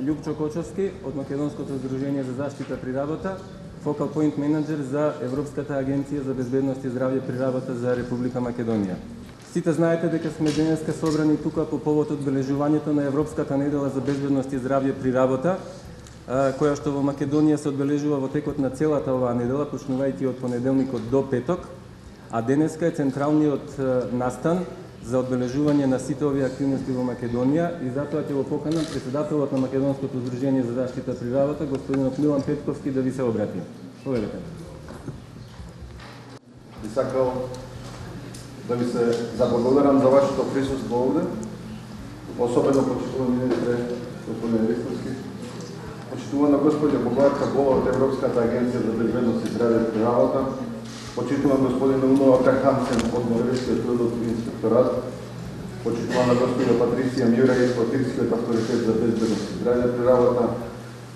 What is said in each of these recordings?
Љупчо Кочовски од Македонското здружение за заштита при работа, Focal Point менеджер за Европската агенција за безбедност и здравје при работа за Република Македонија. Сите знаете дека сме денеска собрани тука по повод одбележувањето на Европската недела за безбедност и здравје при работа, која што во Македонија се одбележува во текот на целата оваа недела, почнувајќи од понеделникот до петок, а денеска е централниот настан за одбележување на сите овие активности во Македонија и затоа ќе го поканам председателот на Македонското здружение за заштита при работа, господинот Милан Петковски, да ви се обрати. Повелете. Би сакал да ви се заблагодарам за вашето присуство овде, особено почитуван министре господин Ристовски, почитувана господја Богојарка Бола од Европската агенција за безбедност и здравје при работа, почитуван господин Уно Акахансен од Норвешкиот трудовски инспекторат, почитувана господја Патрисија Мјурај од Ирскиот авторитет за безбедност и здравје при работа,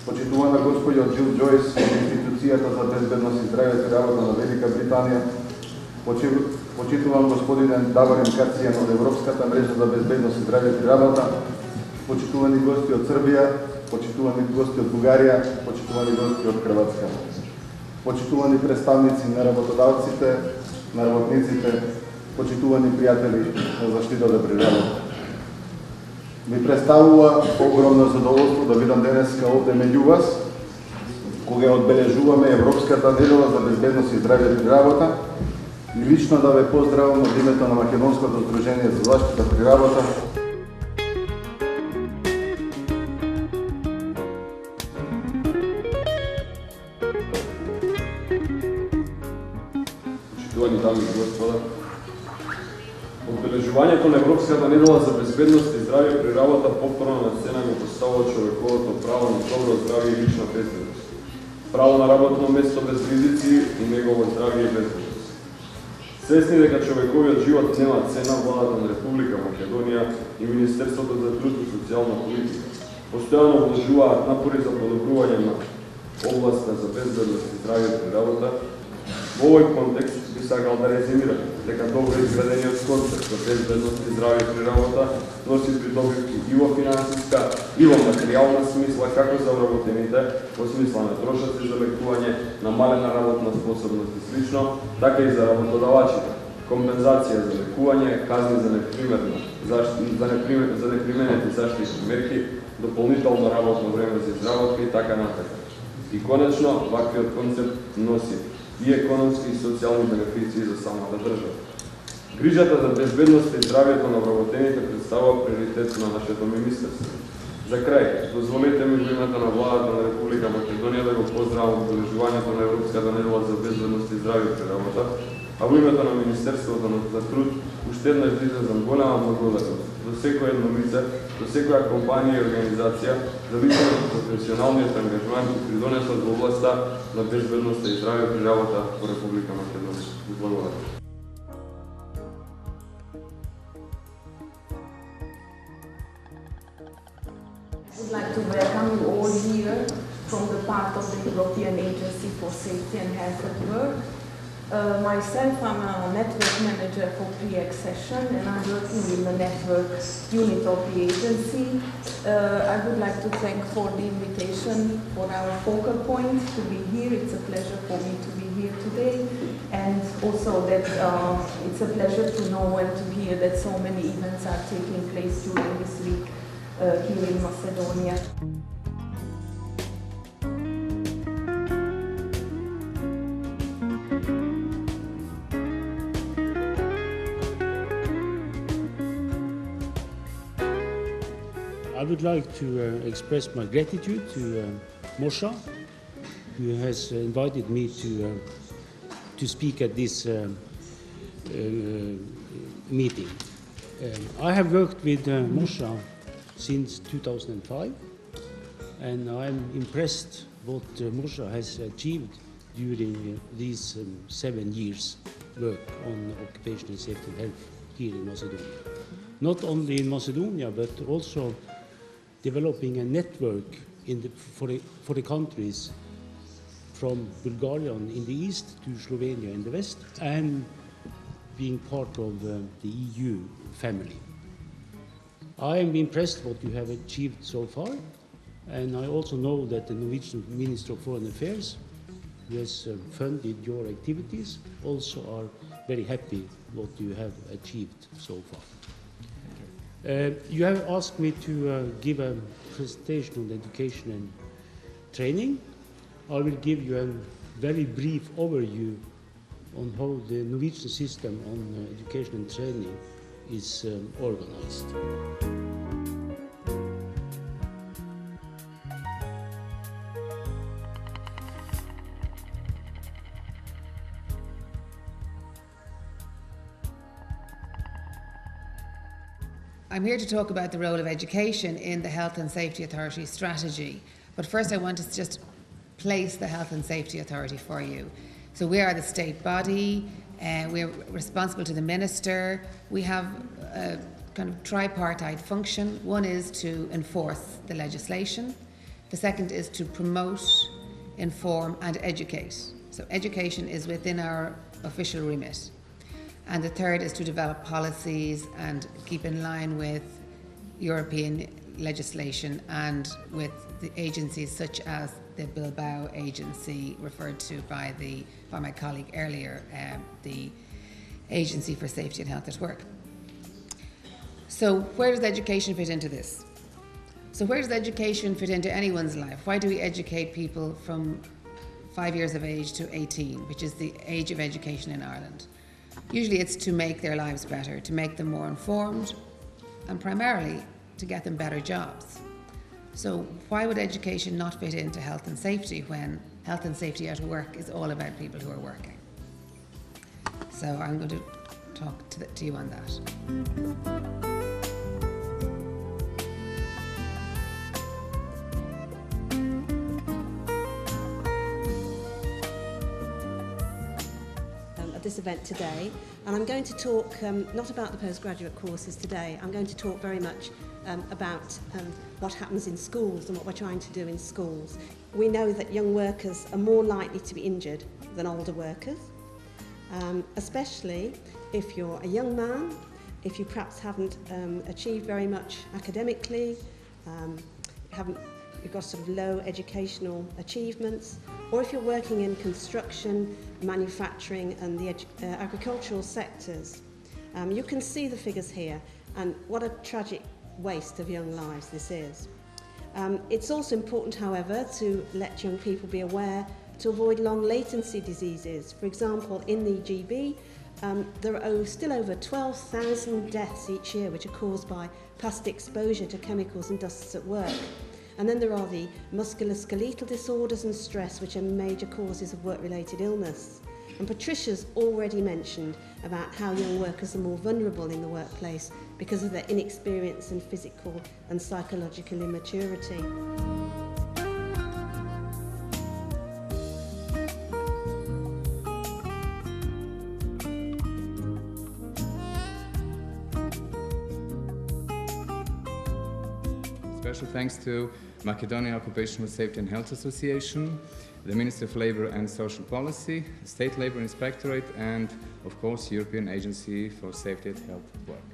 почитувана господја Джил Џојс од Институцијата за безбедност и здравје при работа на Велика Британија, почитуван господин Даворин Кацијан од Европската мрежа за безбедност и здравје при работа, почитувани гости од Србија, почитувани гости од Бугарија, почитувани гости од Хрватска, почитувани представници на работодавците, на работниците, почитувани пријатели на заштитата при работа. Ми представува огромно задоволство да бидам денеска овде меѓу вас, кога одбележуваме Европската недела за безбедност и здравје при работа, и лично да ве поздравам од името на Македонското здружение за заштита при работа. Почитувани дами и господа, одбележувањето на Европската недела за безбедност и здравје при работа повторно на сцена го поставува човековото право на добро здравје и лична безбедност, право на работно место без ризици и негово здравје и безбедност. Свесни дека човековиот живот нема цена, владата на Република Македонија и Министерството за труд и социјална политика постојано вложуваат напори за подобрување на областа за безбедност и здравје при работа. Во овој контекст би сакал да резимирам дека добро изградениот концепт за безбедност и здравје при работа носи придобивки и во финансиска и во материјална смисла како за вработените во смисла на трошоци за лекување, намалена работна способност и слично, така и за работодавачите, компензација за лекување, казни за неприменети заштитни мерки, дополнително работно време за изработка и така натака. И конечно, ваквиот концепт носи и економски и социјални бенефиции за самата држава. Грижата за безбедност и здравјето на вработените представува приоритет на нашето министерство. За крај, дозволете ми во името на владата на Република Македонија да го поздравам одбележувањето на Европската недела за безбедност и здравје при работа, а во името на Министерството за труд уште еднаш да изразам голема благодарност до секој едно лице, до секоја компанија и организација за личниот професионалниот ангажмент кој придонесот во областа на безбедноста и здравје при работа во Република Македонија. Благодарам. I would like to welcome you all here from the part of the European Agency for Safety and Health at Work. Myself, I'm a network manager for pre-accession and I'm working in the network unit of the agency. I would like to thank for the invitation for our focal point to be here. It's a pleasure for me to be here today, and also that it's a pleasure to know and to hear that so many events are taking place during this week here in Macedonia. I would like to express my gratitude to Moshe, who has invited me to speak at this meeting. I have worked with Moshe since 2005, and I'm impressed what Moshe has achieved during these 7 years work on occupational safety and health here in Macedonia. Not only in Macedonia, but also developing a network for the countries from Bulgaria in the east to Slovenia in the west, and being part of the EU family. I am impressed what you have achieved so far, and I also know that the Norwegian Minister of Foreign Affairs, who has funded your activities, also are very happy what you have achieved so far. You have asked me to give a presentation on education and training. I will give you a very brief overview on how the Norwegian system on education and training is organized. I'm here to talk about the role of education in the Health and Safety Authority strategy. But first I want to just place the Health and Safety Authority for you. So we are the state body, we're responsible to the minister. We have a kind of tripartite function. One is to enforce the legislation. The second is to promote, inform and educate. So education is within our official remit. And the third is to develop policies and keep in line with European legislation and with the agencies such as the Bilbao agency referred to by my colleague earlier, the Agency for Safety and Health at Work. So where does education fit into this? So where does education fit into anyone's life? Why do we educate people from 5 years of age to 18, which is the age of education in Ireland? Usually it's to make their lives better, to make them more informed, and primarily to get them better jobs. So why would education not fit into health and safety when health and safety at work is all about people who are working? So I'm going to talk to you on that. This event today, and I'm going to talk not about the postgraduate courses today. I'm going to talk very much about what happens in schools and what we're trying to do in schools. We know that young workers are more likely to be injured than older workers, especially if you're a young man, if you perhaps haven't achieved very much academically, you've got sort of low educational achievements, or if you're working in construction, manufacturing and the agricultural sectors. You can see the figures here, and what a tragic waste of young lives this is. It's also important, however, to let young people be aware to avoid long latency diseases. For example, in the GB, there are still over 12,000 deaths each year which are caused by past exposure to chemicals and dusts at work. And then there are the musculoskeletal disorders and stress, which are major causes of work-related illness. And Patricia's already mentioned about how young workers are more vulnerable in the workplace because of their inexperience and physical and psychological immaturity. Special thanks to Macedonian Occupational Safety and Health Association, the Ministry of Labour and Social Policy, the State Labour Inspectorate, and of course European Agency for Safety and Health at Work.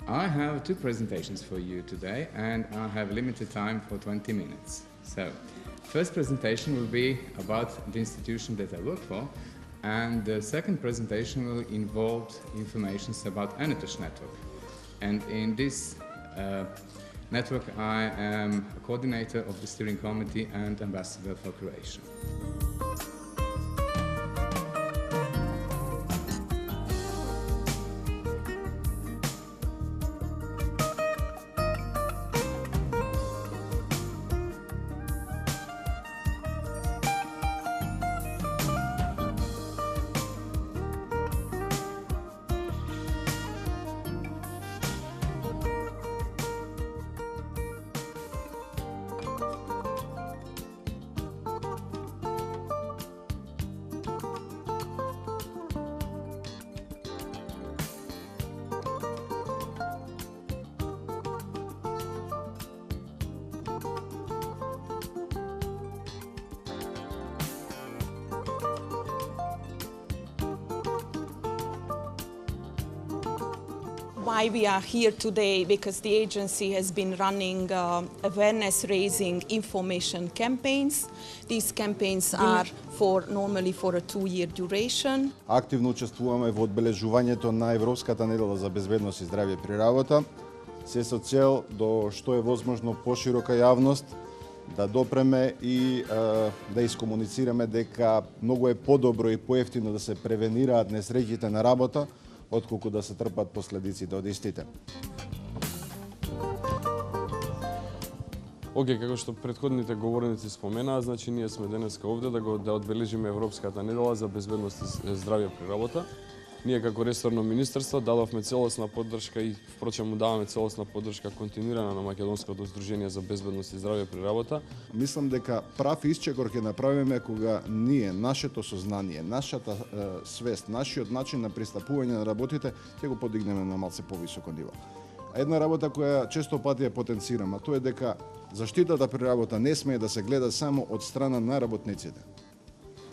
I have 2 presentations for you today, and I have limited time for 20 minutes. So, first presentation will be about the institution that I work for, and the second presentation will involve information about Anatosh Network. And in this network, I am a coordinator of the steering committee and ambassador for Croatia. Why we are here today? Because the agency has been running awareness-raising information campaigns. These campaigns are normally for a 2-year duration. Активно учествуваме во одбележувањето на Европската недела за безбедност и здравје при работа, се со цел до што е возможно поширока јавност да допреме и да искомуницираме дека многу е подобро и поевтино да се превенираат несреќите на работа, отколку да се трпат последиците од истите. Океј, како што претходните говорници споменаа, значи ние сме денеска овде да одбележиме Европската недела за безбедност и здравје при работа. Ние како ресорно министерство дадовме целосна поддршка и впрочем му даваме целосна поддршка континуирана на Македонското здружение за безбедност и здравје при работа. Мислам дека прав исчекор ќе направиме кога ние, нашето сознание, нашата свест, нашиот начин на пристапување на работите ќе го подигнеме на малце повисоко ниво. Една работа која често пати ја потенцирам, а тоа е дека заштитата при работа не смее да се гледа само од страна на работниците.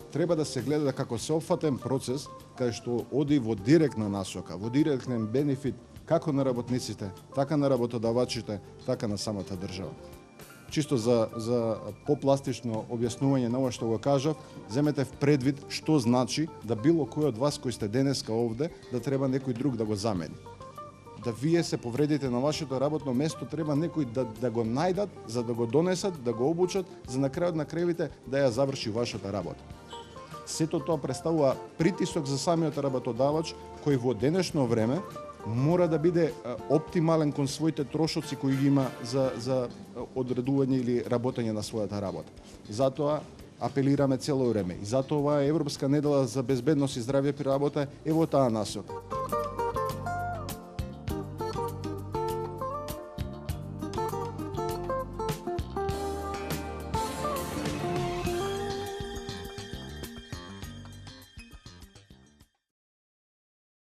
Треба да се гледа како сеопфатен процес кај што оди во директна насока, во директен бенефит како на работниците, така на работодавачите, така на самата држава. Чисто за попластично објаснување на ова што го кажав, земете в предвид што значи да било кој од вас кој сте денеска овде да треба некој друг да го замени. Да вие се повредите на вашето работно место, треба некој да го најдат, за да го донесат, да го обучат, за на крајот на крајвите да ја заврши вашата работа. Сето тоа представува притисок за самиот работодавач, кој во денешно време мора да биде оптимален кон своите трошоци кои ги има за одредување или работење на својата работа. Затоа апелираме цело време. И затоа оваа Европска недела за безбедност и здравје при работа е во таа насока.